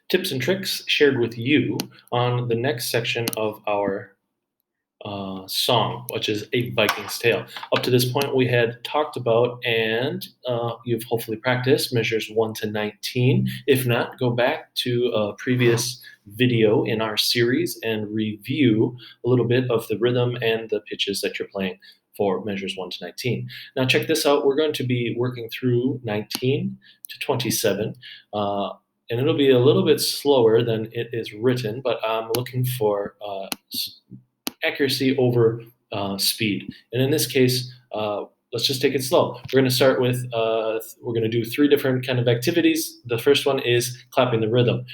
tips and tricks shared with you on the next section of our song, which is A Viking's Tale. Up to this point, we had talked about, and you've hopefully practiced, measures 1 to 19. If not, go back to a previous video in our series and review a little bit of the rhythm and the pitches that you're playing for measures 1 to 19. Now check this out. We're going to be working through 19 to 27. And it'll be a little bit slower than it is written, but I'm looking for accuracy over speed. And in this case, let's just take it slow. We're going to start with, we're going to do 3 different kind of activities. The first one is clapping the rhythm.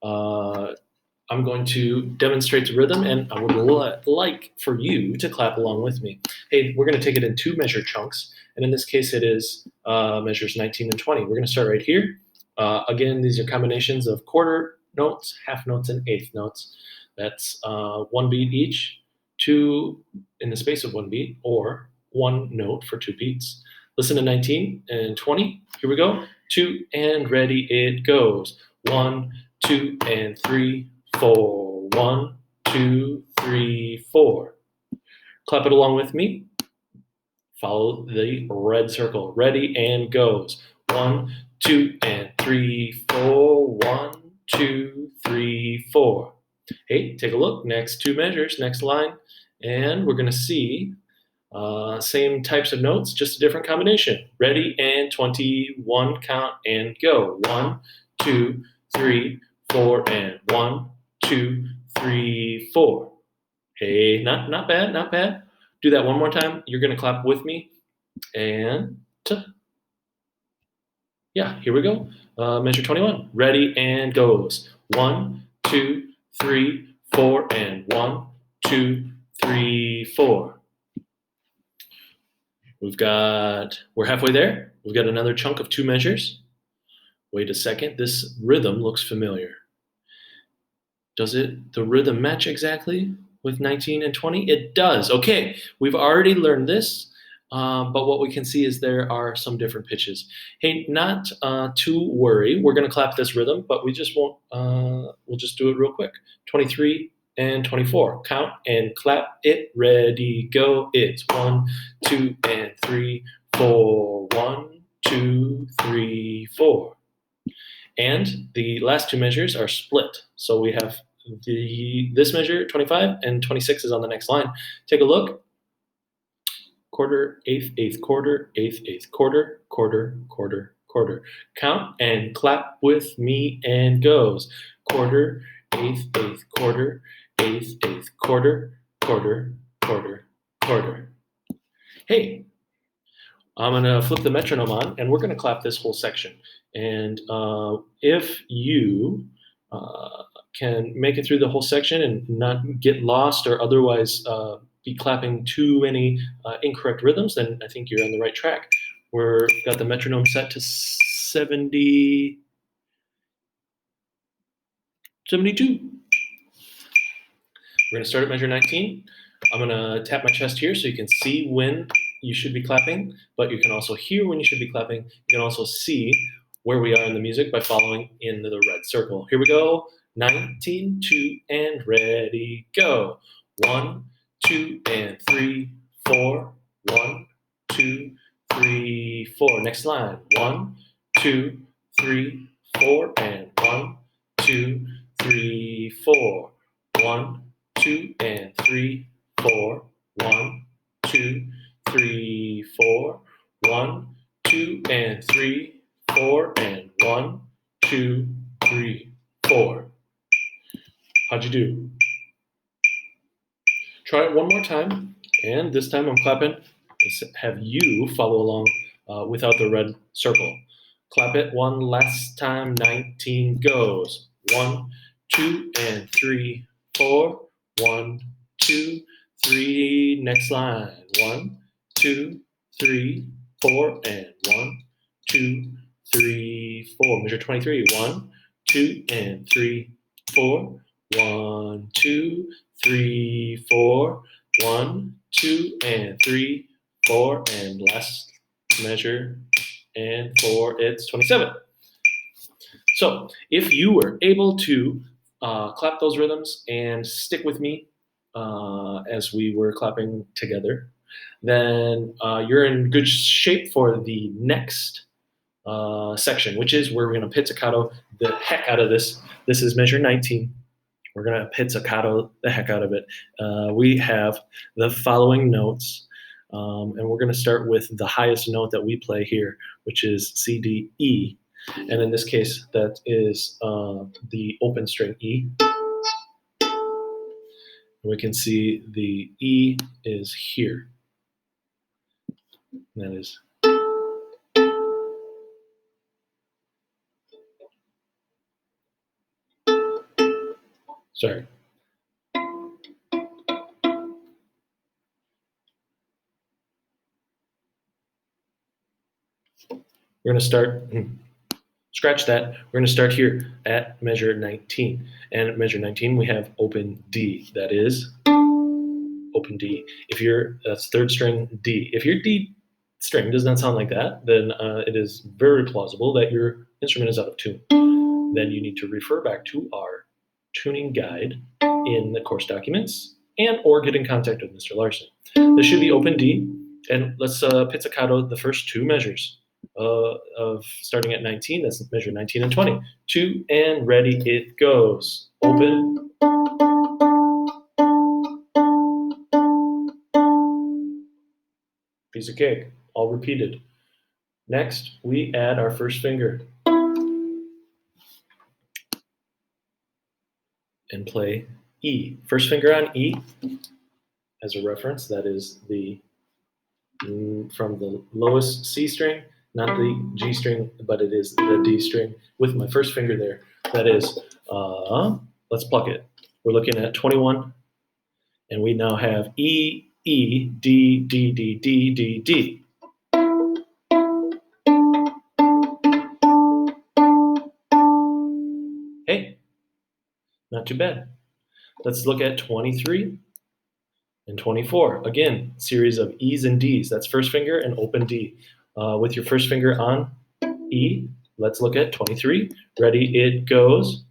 I'm going to demonstrate the rhythm, and I would like for you to clap along with me. Hey, we're going to take it in 2 measure chunks, and in this case it is measures 19 and 20. We're going to start right here. Again, these are combinations of quarter notes, half notes, and eighth notes. That's 1 beat each, 2 in the space of 1 beat, or 1 note for 2 beats. Listen to 19 and 20. Here we go. 2 and ready, it goes. 1, 2, and 3, 4. 1, 2, 3, 4. Clap it along with me. Follow the red circle. Ready and goes. 1, 2, and 3, 4. 1, 2, 3, 4. Hey, take a look. Next 2 measures, next line. And we're going to see same types of notes, just a different combination. Ready and 21, count and go. 1, 2, 3, 4, and 1, 2, 3, 4. Hey, not bad, not bad. Do that one more time. You're going to clap with me. And yeah, here we go. Measure 21. Ready and goes. 1, 2, 3, 4, and 1, 2, 3, 4. We're halfway there. We've got another chunk of 2 measures. Wait a second, this rhythm looks familiar. Does the rhythm match exactly with 19 and 20? It does. Okay, we've already learned this, but what we can see is there are some different pitches. Hey, not to worry. We're going to clap this rhythm, but we just won't. We'll just do it real quick. 23 and 24. Count and clap it. Ready, go. It's 1, 2, and 3, 4. 1, 2, 3, 4. And the last 2 measures are split. So we have this measure, 25, and 26 is on the next line. Take a look. Quarter, eighth, eighth, quarter, eighth, eighth, quarter, quarter, quarter, quarter. Count and clap with me and goes. Quarter, eighth, eighth, quarter, eighth, eighth, quarter, quarter, quarter, quarter. Hey, I'm going to flip the metronome on, and we're going to clap this whole section. And if you can make it through the whole section and not get lost or otherwise be clapping too many incorrect rhythms, then I think you're on the right track. We've got the metronome set to 72. We're going to start at measure 19. I'm going to tap my chest here so you can see when you should be clapping, but you can also hear when you should be clapping. You can also see where we are in the music by following in the red circle. Here we go. 19, 2, and ready, go. 1, 2, and 3, 4. 1, 2, 3, 4. Next line. 1, 2, 3, 4, and 1, 2, 3, 4. 1, 2, and 3, 4. 1, 2, 3, 4. 1, 2, and 3, 4, and 1, 2, 3, 4. How'd you do? Try it one more time, and this time I'm clapping. Let's have you follow along without the red circle. Clap it one last time. 19 goes. 1, 2, and 3, 4. 1, 2, 3. Next line. 1, 2, 3, 4, and 1, 2, 3, 4. Measure 23. 1, 2, and 3, 4. 1, 2, 3, 4. 1, 2, and 3, 4. And last measure and 4. It's 27. So if you were able to clap those rhythms and stick with me as we were clapping together, then you're in good shape for the next section, which is where we're going to pizzicato the heck out of this. This is measure 19. We're going to pizzicato the heck out of it. We have the following notes, and we're going to start with the highest note that we play here, which is C, D, E. And in this case, that is the open string E. We can see the E is here. And that is. Sorry. We're going to start, scratch that. We're going to start here at measure 19. And at measure 19, we have open D. That is open D. That's third string D. If your D string does not sound like that, then it is very plausible that your instrument is out of tune. Then you need to refer back to our tuning guide in the course documents and or get in contact with Mr. Larson. This should be open D, and let's pizzicato the first two measures of starting at 19. That's measure 19 and 20. 2 and ready, it goes. Open. Piece of cake, all repeated. Next, we add our first finger and play E. First finger on E, as a reference, that is from the lowest C string, not the G string, but it is the D string with my first finger there. That is, let's pluck it. We're looking at 21, and we now have E, E, D, D, D, D, D, D. Hey, not too bad. Let's look at 23 and 24. Again, series of E's and D's. That's first finger and open D. With your first finger on E, let's look at 23. Ready, it goes.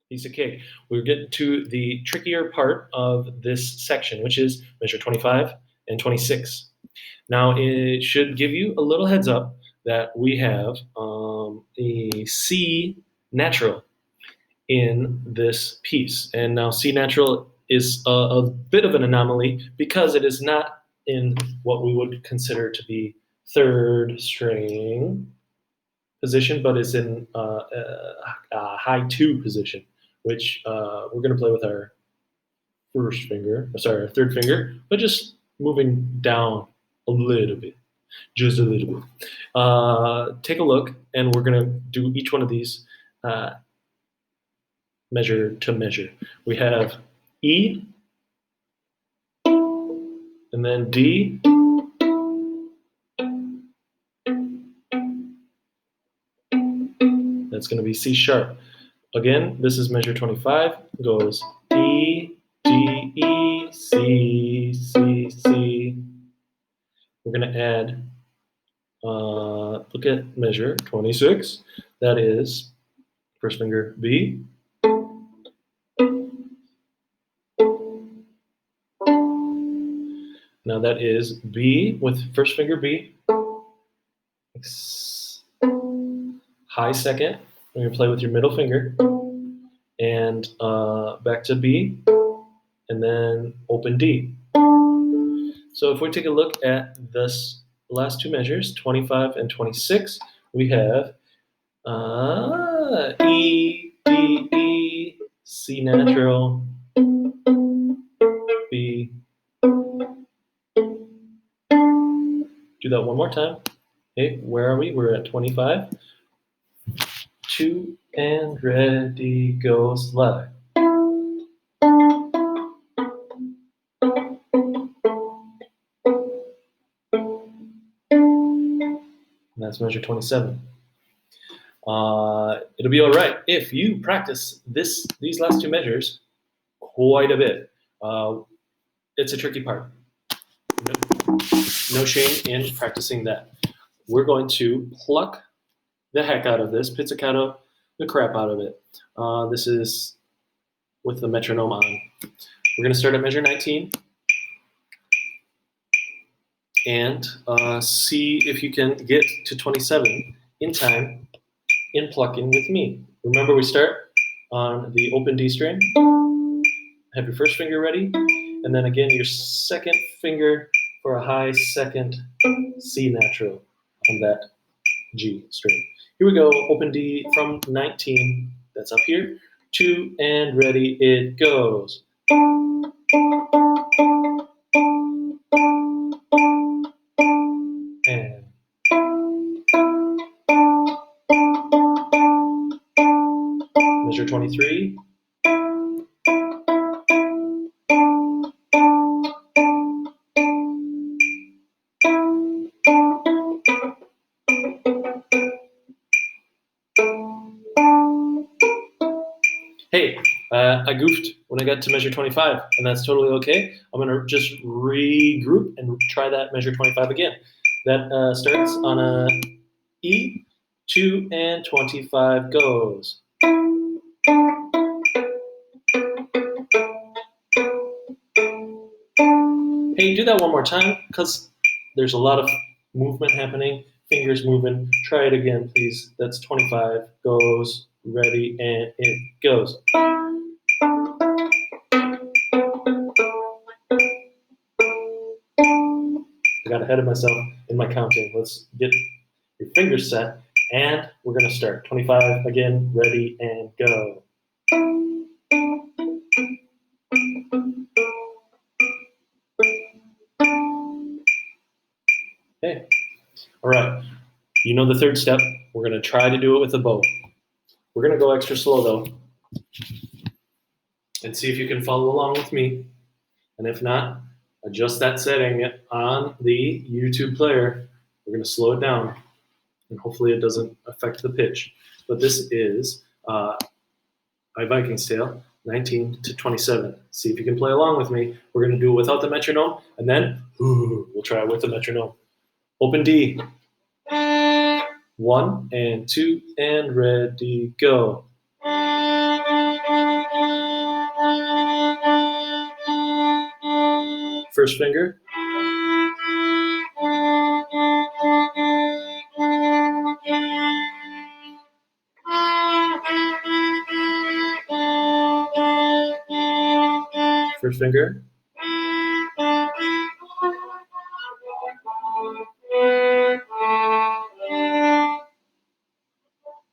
Piece of cake. We're getting to the trickier part of this section, which is measure 25 and 26. Now, it should give you a little heads up that we have a C natural in this piece. And now C natural is a bit of an anomaly because it is not in what we would consider to be third string position, but is in a high 2 position, which we're going to play with our our third finger, but just moving down a little bit, just a little bit. Take a look, and we're going to do each one of these measure to measure. We have E, and then D, that's going to be C sharp. Again, this is measure 25, goes E, D, E, C, C, C. We're going to add, look at measure 26, that is first finger B, now that is B with first finger B, high second, you're going to play with your middle finger, and back to B, and then open D. So if we take a look at this last two measures, 25 and 26, we have E, D, E, C natural, B. Do that one more time. Okay, where are we? We're at 25. 2 and ready, go slide. And that's measure 27. It'll be all right if you practice these last two measures quite a bit. It's a tricky part. No shame in practicing that. We're going to pluck the heck out of this, pizzicato the crap out of it. This is with the metronome on. We're going to start at measure 19 and see if you can get to 27 in time in plucking with me. Remember, we start on the open D string. Have your first finger ready, and then again your second finger for a high second C natural on that G string. Here we go, open D from 19, that's up here, 2 and ready, it goes. And measure 23. Hey, I goofed when I got to measure 25, and that's totally okay. I'm going to just regroup and try that measure 25 again. That starts on a E, 2 and 25 goes. Hey, do that one more time, because there's a lot of movement happening, fingers moving. Try it again, please. That's 25, goes, ready, and it goes. I got ahead of myself in my counting. Let's get your fingers set, and we're going to start. 25, again, ready, and go. Okay. All right. You know the third step. We're going to try to do it with a bow. We're going to go extra slow, though, and see if you can follow along with me. And if not, adjust that setting on the YouTube player. We're going to slow it down, and hopefully it doesn't affect the pitch. But this is my Vikings tale, 19 to 27. See if you can play along with me. We're going to do it without the metronome, and then we'll try it with the metronome. Open D. 1 and 2 and ready, go. First finger. First finger.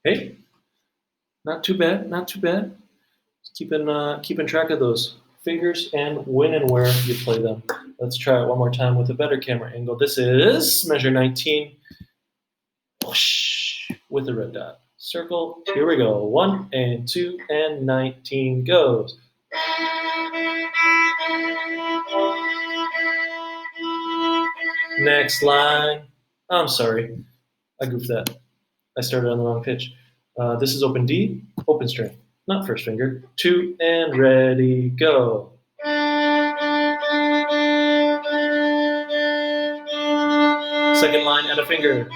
Hey, not too bad, not too bad. Keeping track of those fingers and when and where you play them. Let's try it one more time with a better camera angle. This is measure 19 with a red dot. Circle, here we go. 1 and 2 and 19 goes. Next line. I'm sorry, I goofed that. I started on the wrong pitch. This is open D, open string, not first finger. 2 and ready, go. Second line, add a finger.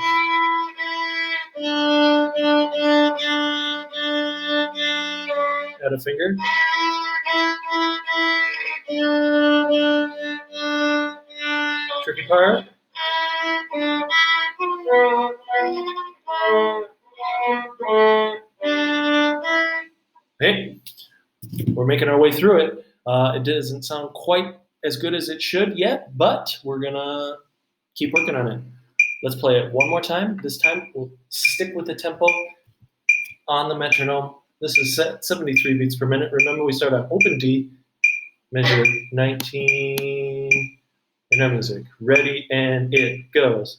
Add a finger. Tricky part. Hey, we're making our way through it. It doesn't sound quite as good as it should yet, but we're gonna keep working on it. Let's play it one more time. This time we'll stick with the tempo on the metronome. This is set 73 beats per minute. Remember, we start on open D, measure 19, and our music. Ready, and it goes.